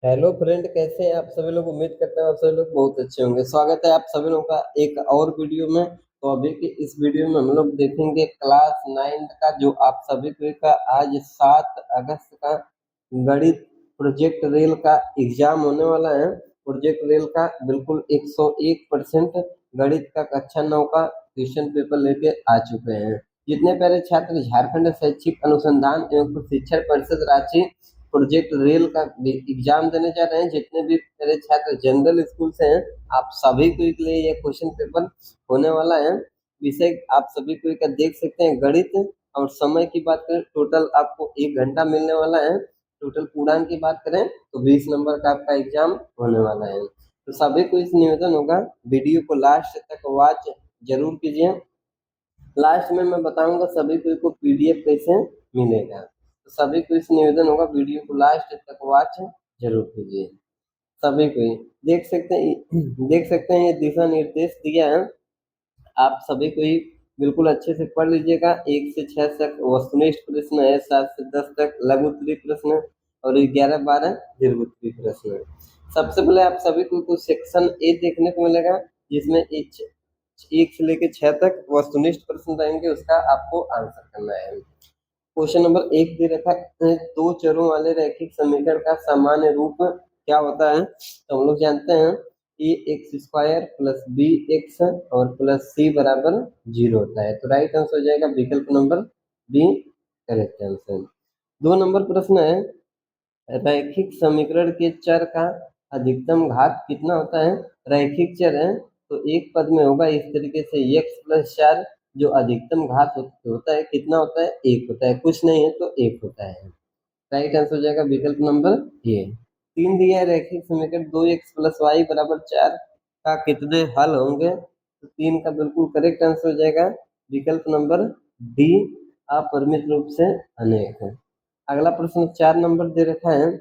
Hello friend, कैसे हैं आप सभी लोग। उम्मीद करते हैं आप सभी लोग बहुत अच्छे होंगे। स्वागत है आप सभी लोगों का एक और वीडियो में। तो अभी की इस वीडियो में हम लोग देखेंगे क्लास 9 का जो आप सभी को का आज 7 अगस्त का गणित प्रोजेक्ट रेल का एग्जाम होने वाला है। प्रोजेक्ट रेल का बिल्कुल 101% गणित का कक्षा 9 का क्वेश्चन पेपर लेके आ चुके हैं। जितने प्यारे छात्र झारखंड शैक्षिक अनुसंधान एवं प्रशिक्षण परिषद रांची प्रोजेक्ट रेल का एग्जाम देने जा रहे हैं, जितने भी मेरे छात्र जनरल स्कूल से हैं, आप सभी को के लिए यह क्वेश्चन पेपर होने वाला है। विषय आप सभी को का देख सकते हैं गणित। और समय की बात करें, टोटल आपको 1 घंटा मिलने वाला है। टोटल पूर्णांक की बात करें तो 20 नंबर का आपका एग्जाम होने वाला है। तो सभी को इस निवेदन होगा, वीडियो को लास्ट तक वॉच जरूर कीजिए। लास्ट में मैं बताऊंगा सभी को पीडीएफ कैसे मिलेगा। तो सभी को इस निवेदन होगा, वीडियो को लास्ट तक वॉच जरूर कीजिए। सभी को ही देख सकते हैं ये दिशा निर्देश दिया है। आप सभी को ही बिल्कुल अच्छे से पढ़ लीजिएगा। 1 से 6 तक वस्तुनिष्ठ प्रश्न है, 7 से 10 तक लघु उत्तरीय प्रश्न और 11-12 दीर्घ उत्तरीय प्रश्न है। सबसे पहले आप सभी को सेक्शन ए देखने को मिलेगा, जिसमें 1 से लेकर 6 तक वस्तुनिष्ठ प्रश्न रहेंगे, उसका आपको आंसर करना है। क्वेश्चन नंबर 1 दे रखा है, दो चरों वाले रैखिक समीकरण का सामान्य रूप क्या होता है। तो हम लोग जानते हैं a x square plus b x और प्लस सी बराबर 0 होता है। तो राइट आंसर हो जाएगा विकल्प number B, correct answer. 2 number प्रश्न है, रैखिक समीकरण के चर का अधिकतम घात कितना होता है। रैखिक चर है तो एक पद में होगा इस तरीके से x+4, जो अधिकतम घात होता है कितना होता है, 1 होता है। कुछ नहीं है तो 1 होता है। राइट आंसर हो जाएगा विकल्प नंबर ए। 3 दिया है, रैखिक समीकरण 2x+y बराबर 4 का कितने हल होंगे। तो 3 का बिल्कुल करेक्ट आंसर हो जाएगा विकल्प नंबर डी, अपरिमित रूप से अनेक है। अगला प्रश्न 4 नंबर दे रखा है,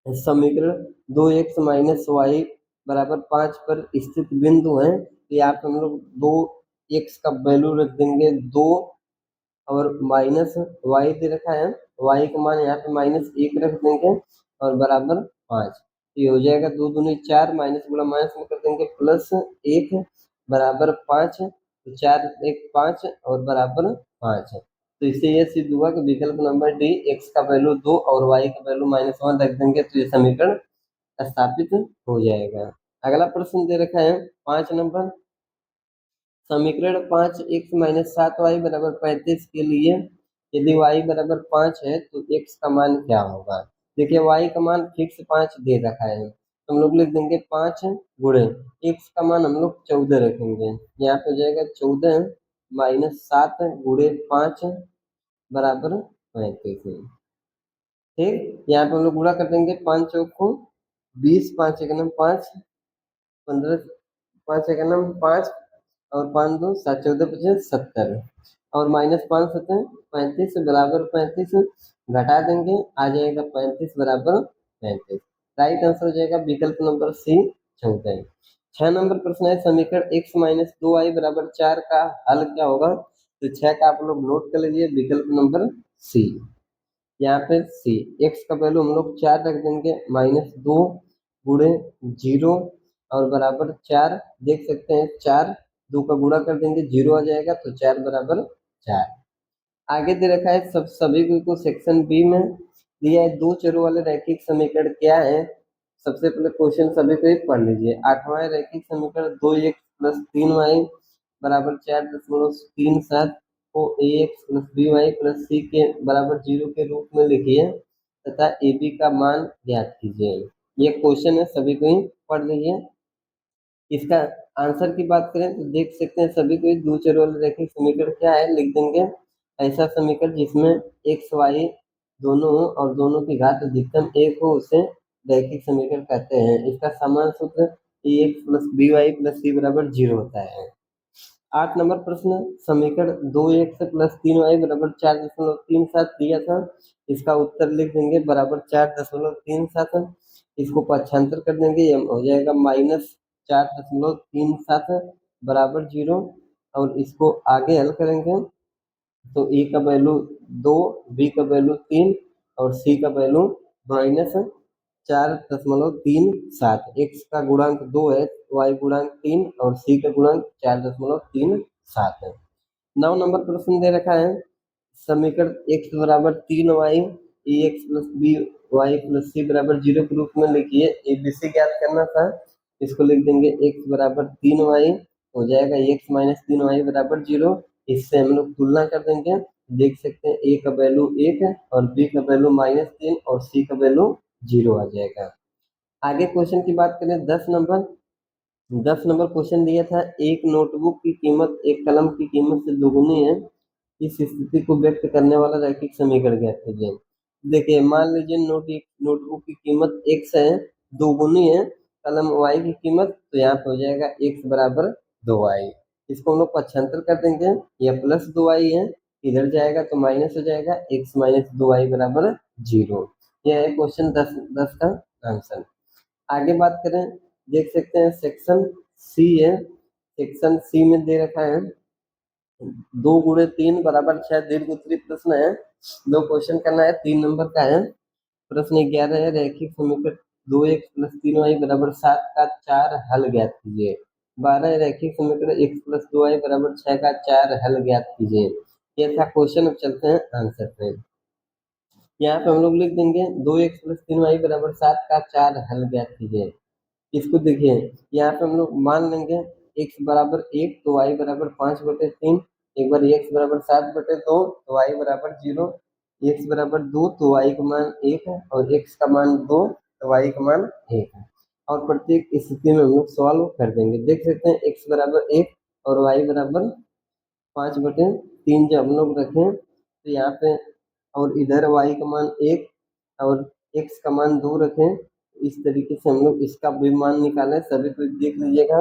समीकरण 2x-y बराबर 5 पर स्थित बिंदु है। तो यहाँ पे हम लोग 2x का वैल्यू रख देंगे 2 और माइनस वाई दे रखा है, वाई का मान यहाँ पे -1 रख देंगे और बराबर 5। तो ये हो जाएगा 2 दूनी 4, माइनस गुणा माइनस में कर देंगे +1 बराबर 5। तो 4 1 5 और बराबर 5 है। तो इससे ये सिद्ध हुआ कि विकल्प नंबर डी, एक्स का वैल्यू 2 और वाई का वैल्यू -1 रख देंगे तो ये समीकरण स्थापित हो जाएगा। अगला प्रश्न दे रखा है 5 नंबर, समीकरण 5x-7y बराबर 35 के लिए यदि y बराबर 5 है तो x का मान क्या होगा। देखिए y का मान फिक्स 5 दे रखा है, तो हम लोग लिख देंगे 5 गुणे x का मान हम लोग 14 रखेंगे। यहाँ पे हो जाएगा 14 माइनस 7 गुणे 5 बराबर 35। ठीक, यहाँ पे हम लोग गुणा कर देंगे 5 चौक को 20, 5 एक 5, 15, 5 एक 5 और 5 2 7, 14 25 70 और -5 35 बराबर 35 घटा देंगे, आ जाएगा 35 बराबर 35। राइट आंसर हो जाएगा विकल्प नंबर सी, 14। 6 नंबर प्रश्न है, समीकरण x-2y बराबर 4 का हल क्या होगा। तो 6 का आप लोग नोट कर लीजिए, विकल्प नंबर सी। यहाँ पे सी, एक्स का वैल्यू हम लोग 4 रख देंगे, -2 गुणे 0 और बराबर 4। देख सकते हैं 4 2 का गुणा कर देंगे 0 आ जाएगा, तो 4 बराबर 4। आगे दे रखा है सब सभी को सेक्शन बी में दिया है, दो चरों वाले रैखिक समीकरण क्या है। सबसे पहले क्वेश्चन सभी को एक पढ़ लीजिए। 8वां रैखिक समीकरण 2x+3y बराबर 4.37 को ax+by+c के बराबर 0 के रूप में लिखिए तथा ab का मान ज्ञात कीजिए। ये क्वेश्चन है, सभी को ही पढ़ लीजिए। इसका आंसर की बात करें तो देख सकते हैं सभी को दो चरों वाले रैखिक समीकरण क्या है, लिख देंगे ऐसा समीकरण जिसमें एक्स वाई दोनों हो और दोनों की घात अधिकतम 1 हो, उसे रैखिक समीकरण कहते हैं। इसका समान सूत्र ax+by+c बराबर 0 होता है। 8 नंबर प्रश्न, समीकरण 2x+3y बराबर 4.37 दिया था। इसका उत्तर लिख देंगे बराबर 4.37। इसको पक्षांतर कर देंगे, ये हो जाएगा -4.37 बराबर 0। और इसको आगे हल करेंगे तो ए का वैल्यू 2, बी का वैल्यू 3 और सी का वैल्यू -4 4.37। x का गुणांक 2 है, y गुणांक 3 और c का गुणांक 4.37 है। 9 नंबर प्रश्न दे रखा है समीकरण x बराबर 3y ax plus b y plus c बराबर 0 के रूप में लिखिए। एबीसी ज्ञात करना था, इसको लिख देंगे x बराबर 3y हो जाएगा x माइनस 3y बराबर 0। इससे हम लोग तुलना कर देंगे, देख सकते हैं a का वैल्यू 1 है और b का वैल्यू -3 और c का वैल्यू 0 आ जाएगा। आगे क्वेश्चन की बात करें 10 नंबर क्वेश्चन दिया था, एक नोटबुक की कीमत एक कलम की कीमत से दोगुनी है, इस स्थिति को व्यक्त करने वाला रैखिक समीकरण ज्ञात कीजिए। देखिए मान लीजिए नोटबुक की कीमत x है, दोगुनी है कलम y की कीमत, तो यहाँ पे हो जाएगा x बराबर 2y। इसको हम लोग पक्षांतर कर देंगे, यह प्लस 2y है, इधर जाएगा तो माइनस हो जाएगा, x माइनस 2y बराबर 0। यह है क्वेश्चन 10 का आंसर। आगे बात करें, देख सकते हैं सेक्शन सी है, सेक्शन सी में दे रखा है 2 गुणे 3 बराबर 6 दीर्घ उत्तरी प्रश्न है। 2 क्वेश्चन करना है, 3 नंबर का है। प्रश्न 11 है रैखिक समीकरण 2x प्लस 3y बराबर 7 का 4 हल ज्ञात कीजिए। 12 रैखिक समीकरण x प्लस 2y बराबर 6 का 4 हल ज्ञात कीजिए। ये था क्वेश्चन। अब चलते हैं आंसर पे। यहाँ पे हम लोग लिख देंगे 2x प्लस 3y बराबर 7 का 4 हल ज्ञात कीजिए। इसको देखिए यहाँ पे हम लोग मान लेंगे x बराबर 1 तो y बराबर 5/3, एक बार x बराबर 7/2 तो y बराबर 0, x बराबर 2 तो y का मान 1 है और x का मान 2 तो y का मान 1 है। और प्रत्येक स्थिति में हम लोग सॉल्व कर देंगे। देख सकते हैं x बराबर 1 और y बराबर 5/3 जब हम लोग रखें तो यहाँ पे और इधर y का मान 1 और x का मान 2 रखें, इस तरीके से हम लोग इसका भी मान निकालें। सभी कुछ देख लीजिएगा,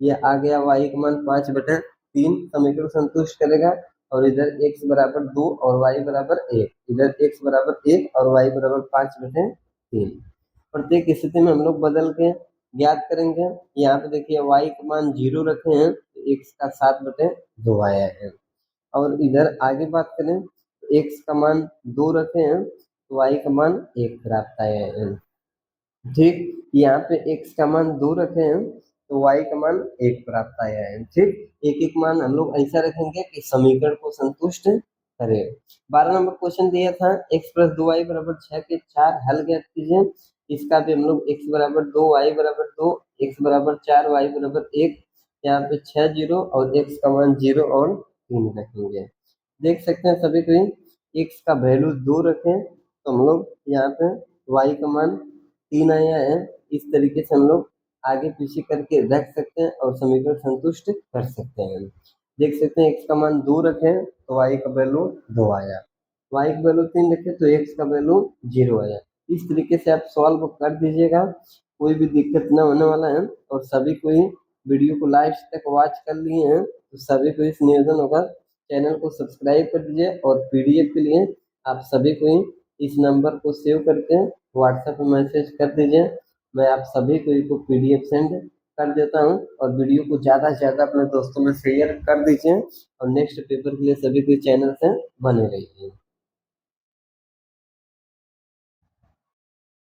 ये आ गया y का मान 5/3 समीकरण संतुष्ट करेगा और इधर x बराबर 2 और y बराबर 1, इधर x बराबर 1 और y बराबर 5/3। प्रत्येक स्थिति में हम लोग बदल के ज्ञात करेंगे। यहाँ पे देखिए y का मान 0 रखे हैं तो x का 7/2 आया है। और इधर आगे बात करें तो x का मान 2 रखे हैं तो y का मान 1 प्राप्त आया है। ठीक, यहाँ पे x का मान 2 रखे हैं तो y का मान 1 प्राप्त आया है। ठीक, एक एक मान हम लोग ऐसा रखेंगे कि समीकरण को संतुष्ट करे। 12 नंबर क्वेश्चन दिया था x प्लस 2y बराबर 6 के 4 हल ज्ञात कीजिए। इसका भी हम लोग x बराबर 2 y बराबर 2 x बराबर 4 y बराबर 1, यहाँ पे 6 जीरो और x का मान 0 और 3 रखेंगे। देख सकते हैं सभी कोई x का वैल्यू 2 रखें तो हम लोग यहाँ पे y का मान 3 आया है। इस तरीके से हम लोग आगे पीछे करके रख सकते हैं और समीकरण संतुष्ट कर सकते हैं। देख सकते हैं x का मान 2 रखें तो y का वैल्यू 2 आया, y का वैल्यू 3 रखें तो x का वैल्यू 0 आया। इस तरीके से आप सॉल्व कर दीजिएगा, कोई भी दिक्कत न होने वाला है। और सभी कोई वीडियो को लास्ट तक वॉच कर लिए हैं तो सभी को इस निवेदन होगा चैनल को सब्सक्राइब कर दीजिए और पीडीएफ के लिए आप सभी को इस नंबर को सेव करके व्हाट्सएप पे मैसेज कर दीजिए। मैं आप सभी को पीडीएफ सेंड कर देता हूँ और वीडियो को ज़्यादा से ज़्यादा अपने दोस्तों में शेयर कर दीजिए और नेक्स्ट पेपर के लिए सभी को चैनल से बने रहिए।